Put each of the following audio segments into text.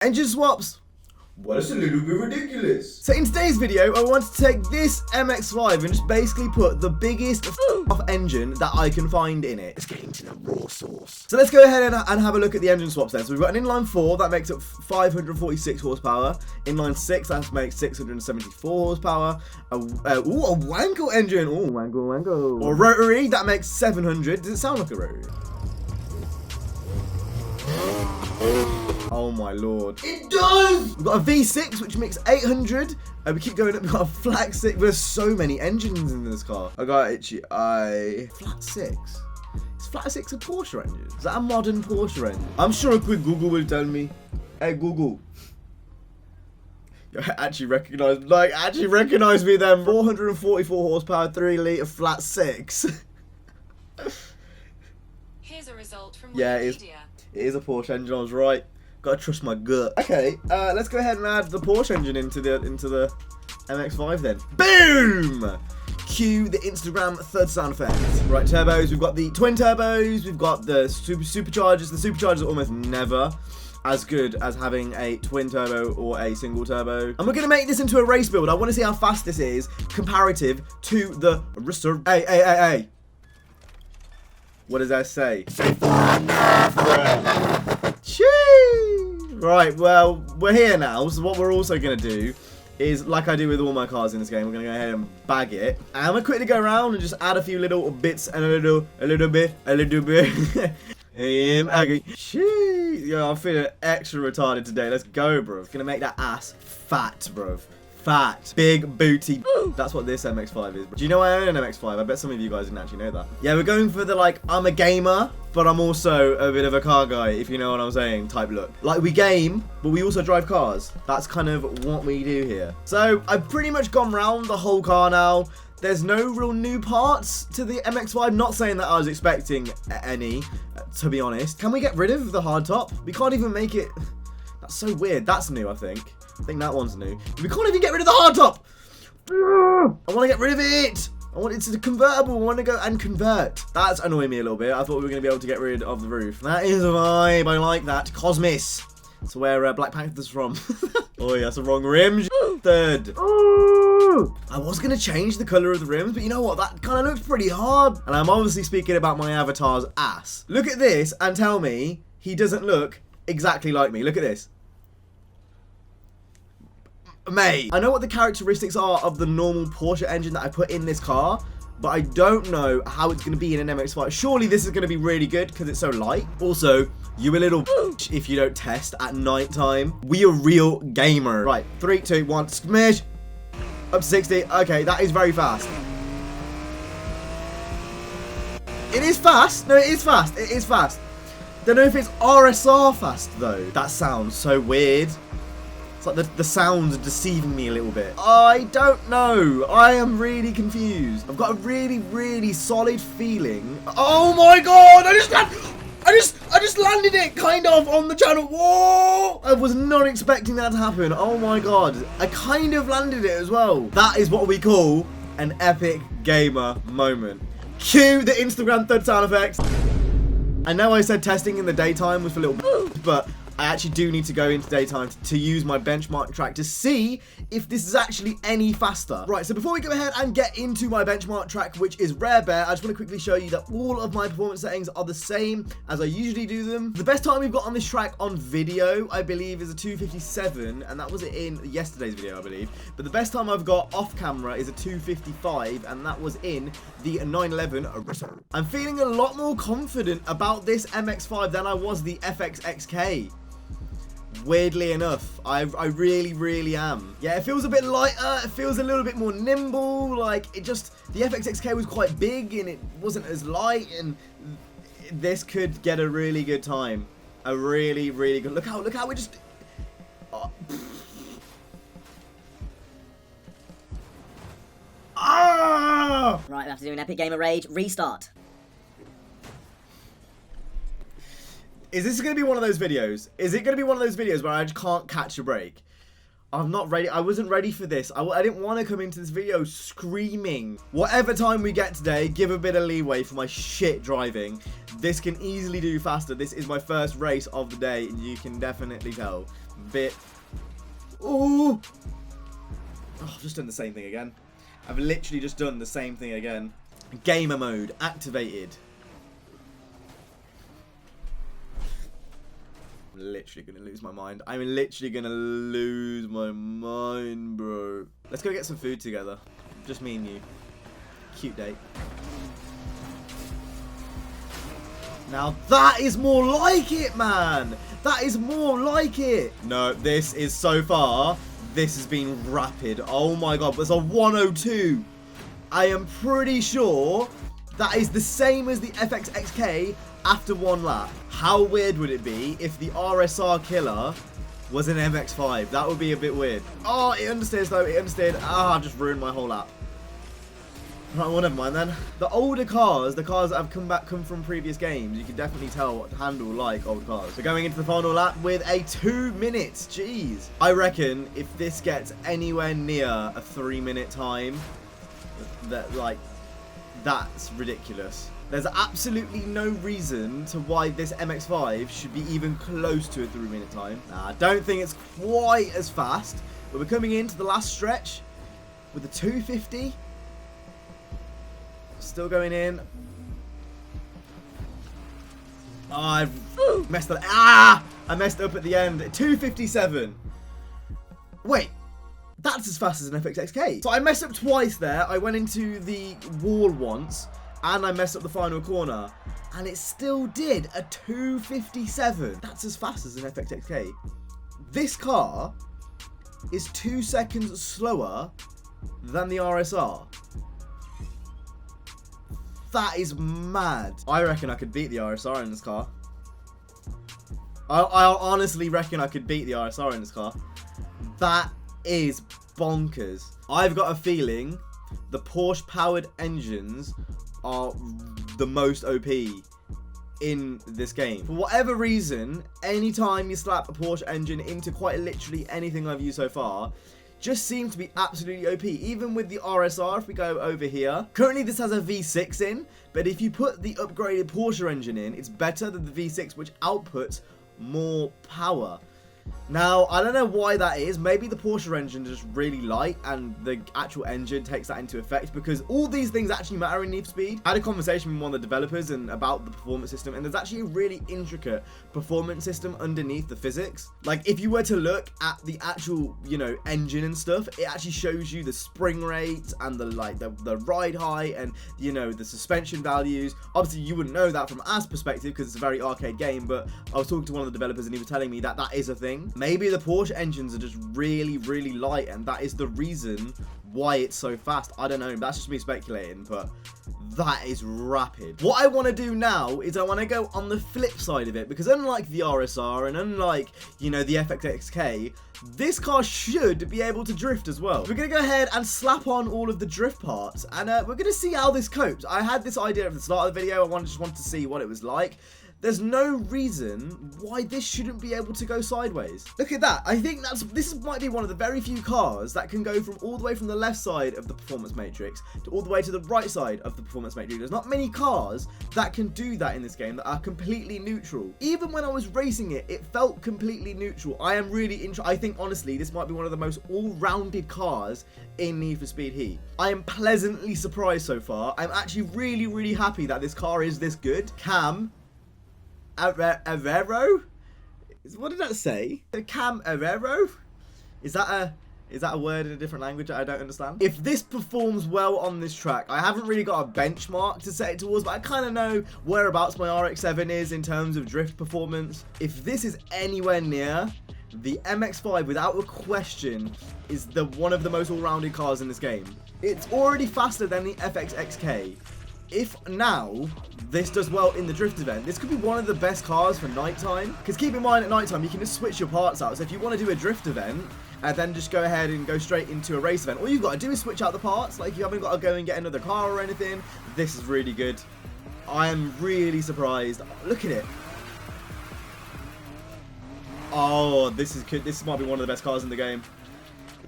Engine swaps. Well, it's a little bit ridiculous. So in today's video, I want to take this MX5 and just basically put the biggest off engine that I can find in it. Let's get into the raw sauce. So let's go ahead and have a look at the engine swaps then. So we've got an inline 4 that makes up 546 horsepower. Inline 6 that makes 674 horsepower. A Wanko engine. Oh, Wanko. Or rotary that makes 700. Does it sound like a rotary? Oh my lord. It does! We've got a V6 which makes 800. We keep going up, we've got a flat 6. There's so many engines in this car. I got itchy eye. Flat 6? Is flat 6 a Porsche engine? Is that a modern Porsche engine? I'm sure a quick Google will tell me. Hey Google. You actually recognize me then. 444 horsepower, 3 litre flat 6. Here's a result from Yeah, Wikipedia. it is a Porsche engine, I was right. Gotta trust my gut. Okay, let's go ahead and add the Porsche engine into the MX5 then. Boom! Cue the Instagram third sound effect. Right, turbos, we've got the twin turbos, we've got the superchargers. The superchargers are almost never as good as having a twin turbo or a single turbo. And we're gonna make this into a race build. I wanna see how fast this is comparative to the Hey. What does that say? Right, well, we're here now, so what we're also going to do is, like I do with all my cars in this game, we're going to go ahead and bag it. And I'm going to quickly go around and just add a few little bits and a little bit. Yo, I'm feeling extra retarded today. Let's go, bro. Gonna make that ass fat, bro. Fat, big booty. That's what this MX5 is. Do you know I own an MX5? I bet some of you guys didn't actually know that. Yeah, we're going for the like, I'm a gamer, but I'm also a bit of a car guy, if you know what I'm saying, type look. Like, we game, but we also drive cars. That's kind of what we do here. So I've pretty much gone round the whole car now. There's no real new parts to the MX5. Not saying that I was expecting any, to be honest. Can we get rid of the hardtop? We can't even make it. That's so weird. That's new, I think. I think that one's new. We can't even get rid of the hardtop. I want to get rid of it. I want it to convertible. I want to go and convert. That's annoying me a little bit. I thought we were going to be able to get rid of the roof. That is a vibe. I like that. Cosmos. That's where Black Panther's from. Oh yeah, that's the wrong rim. Third. I was going to change the colour of the rims, but you know what? That kind of looks pretty hard. And I'm obviously speaking about my avatar's ass. Look at this and tell me he doesn't look exactly like me. Look at this. Mate, I know what the characteristics are of the normal Porsche engine that I put in this car, but I don't know how it's going to be in an MX5. Surely this is going to be really good because it's so light. Also, you a little if you don't test at night time. We a real gamer. Right, 3, 2, 1, smash. Up to 60. Okay, that is very fast. It is fast. No, it is fast. It is fast. Don't know if it's RSR fast though. That sounds so weird. It's like the sounds are deceiving me a little bit. I don't know. I am really confused. I've got a really, really solid feeling. Oh my god! I just landed it kind of on the channel. Whoa! I was not expecting that to happen. Oh my god. I kind of landed it as well. That is what we call an epic gamer moment. Cue the Instagram third sound effects. I know I said testing in the daytime was for little but I actually do need to go into daytime to use my benchmark track to see if this is actually any faster. Right, so before we go ahead and get into my benchmark track, which is Rare Bear, I just want to quickly show you that all of my performance settings are the same as I usually do them. The best time we've got on this track on video, I believe, is a 2:57, and that was in yesterday's video, I believe. But the best time I've got off camera is a 2:55, and that was in the 911. I'm feeling a lot more confident about this MX5 than I was the FXX-K. Weirdly enough, I really, really am. Yeah, it feels a bit lighter, it feels a little bit more nimble, like, the FXX-K was quite big and it wasn't as light, and this could get a really good time. A really, really good, look how we just, oh. Ah! Right, we have to do an epic game of rage, restart. Is this going to be one of those videos? Is it going to be one of those videos where I just can't catch a break? I'm not ready. I wasn't ready for this. I didn't want to come into this video screaming. Whatever time we get today, give a bit of leeway for my shit driving. This can easily do faster. This is my first race of the day, and you can definitely tell. bit. Ooh! Oh, I've just done the same thing again. I've literally just done the same thing again. Gamer mode activated. I'm literally gonna lose my mind. I'm literally gonna lose my mind, bro. Let's go get some food together. Just me and you. Cute date. Now that is more like it, man. That is more like it. No, this is so far. This has been rapid. Oh my god, there's a 102. I am pretty sure that is the same as the FXX-K after one lap. How weird would it be if the RSR killer was an MX5? That would be a bit weird. Oh, it understeers though. It understeered. Ah, I've just ruined my whole lap. Right, well, never mind then. The older cars, the cars that have come from previous games, you can definitely tell what handle like old cars. We're going into the final lap with a 2 minutes. Jeez. I reckon if this gets anywhere near a 3-minute time, that's ridiculous. There's absolutely no reason to why this MX5 should be even close to a 3-minute time. Nah, I don't think it's quite as fast, but we're coming into the last stretch with a 250. Still going in. Oh, I've messed up. Ah! I messed up at the end. 257. Wait. That's as fast as an FXX-K. So I messed up twice there. I went into the wall once, and I messed up the final corner. And it still did a 257. That's as fast as an FXX-K. This car is 2 seconds slower than the RSR. That is mad. I reckon I could beat the RSR in this car. I honestly reckon I could beat the RSR in this car. That is bonkers. I've got a feeling the Porsche-powered engines are the most OP in this game. For whatever reason, anytime you slap a Porsche engine into quite literally anything I've used so far, just seems to be absolutely OP. Even with the RSR, if we go over here, currently this has a V6 in, but if you put the upgraded Porsche engine in, it's better than the V6, which outputs more power. Now, I don't know why that is. Maybe the Porsche engine is just really light and the actual engine takes that into effect, because all these things actually matter in Need for Speed. I had a conversation with one of the developers and about the performance system, and there's actually a really intricate performance system underneath the physics. Like, if you were to look at the actual, engine and stuff, it actually shows you the spring rates and the ride height and, the suspension values. Obviously, you wouldn't know that from our perspective because it's a very arcade game, but I was talking to one of the developers and he was telling me that that is a thing. Maybe the Porsche engines are just really, really light, and that is the reason why it's so fast. I don't know. That's just me speculating, but that is rapid. What I want to do now is I want to go on the flip side of it, because unlike the RSR and unlike, the FXX-K, this car should be able to drift as well. We're going to go ahead and slap on all of the drift parts, and we're going to see how this copes. I had this idea at the start of the video. I just wanted to see what it was like. There's no reason why this shouldn't be able to go sideways. Look at that. I think this might be one of the very few cars that can go from all the way from the left side of the performance matrix to all the way to the right side of the performance matrix. There's not many cars that can do that in this game that are completely neutral. Even when I was racing it, it felt completely neutral. I am really interested. I think, honestly, this might be one of the most all-rounded cars in Need for Speed Heat. I am pleasantly surprised so far. I'm actually really, really happy that this car is this good. Cam Avero? What did that say? Cam Avero? Is that a word in a different language that I don't understand? If this performs well on this track, I haven't really got a benchmark to set it towards, but I kind of know whereabouts my RX-7 is in terms of drift performance. If this is anywhere near, the MX-5, without a question, is one of the most all-rounded cars in this game. It's already faster than the FXX-K. If now this does well in the drift event, this could be one of the best cars for nighttime. Because keep in mind, at nighttime you can just switch your parts out. So if you want to do a drift event and then just go ahead and go straight into a race event, all you've got to do is switch out the parts. Like, you haven't got to go and get another car or anything. This is really good. I am really surprised. Look at it. Oh, this is good. This might be one of the best cars in the game.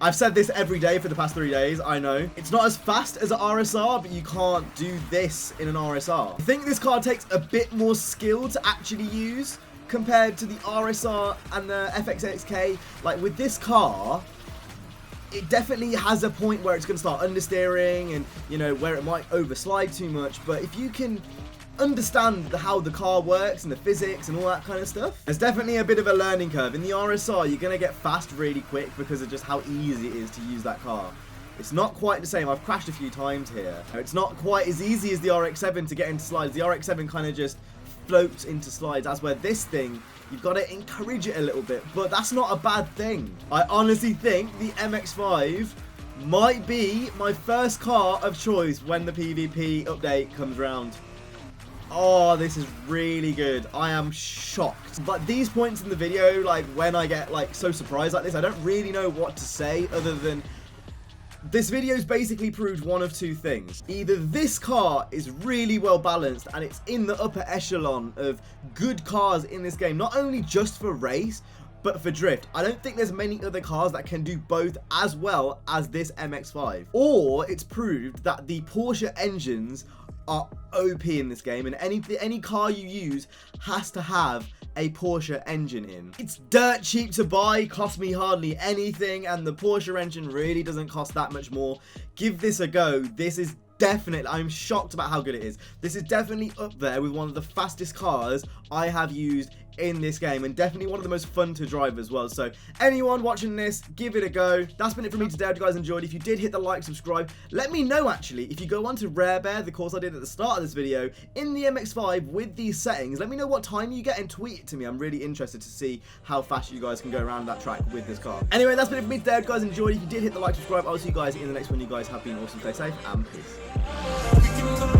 I've said this every day for the past 3 days, I know. It's not as fast as an RSR, but you can't do this in an RSR. I think this car takes a bit more skill to actually use, compared to the RSR and the FXX-K. Like with this car, it definitely has a point where it's going to start understeering and, you know, where it might overslide too much. But if you can understand how the car works and the physics and all that kind of stuff, there's definitely a bit of a learning curve. In the RSR, you're going to get fast really quick because of just how easy it is to use that car. It's not quite the same. I've crashed a few times here. It's not quite as easy as the RX-7 to get into slides. The RX-7 kind of just floats into slides, as where this thing, you've got to encourage it a little bit, but that's not a bad thing. I honestly think the MX5 might be my first car of choice when the PvP update comes around. Oh, this is really good. I am shocked. But these points in the video, like when I get like so surprised like this, I don't really know what to say other than this video's basically proved one of two things. Either this car is really well balanced and it's in the upper echelon of good cars in this game, not only just for race, but for drift. I don't think there's many other cars that can do both as well as this MX-5. Or it's proved that the Porsche engines are OP in this game, and any car you use has to have a Porsche engine in. It's dirt cheap to buy, cost me hardly anything, and the Porsche engine really doesn't cost that much more. Give this a go. This is definitely, I'm shocked about how good it is. This is definitely up there with one of the fastest cars I have used in this game, and definitely one of the most fun to drive as well. So anyone watching this, give it a go. That's been it from me today. I hope you guys enjoyed. If you did, hit the like, subscribe. Let me know actually if you go on to Rare Bear, the course I did at the start of this video, in the MX5 with these settings. Let me know what time you get and tweet it to me. I'm really interested to see how fast you guys can go around that track with this car. Anyway, that's been it from me today. I hope you guys enjoyed. If you did, hit the like, subscribe. I'll see you guys in the next one. You guys have been awesome. Stay safe and peace.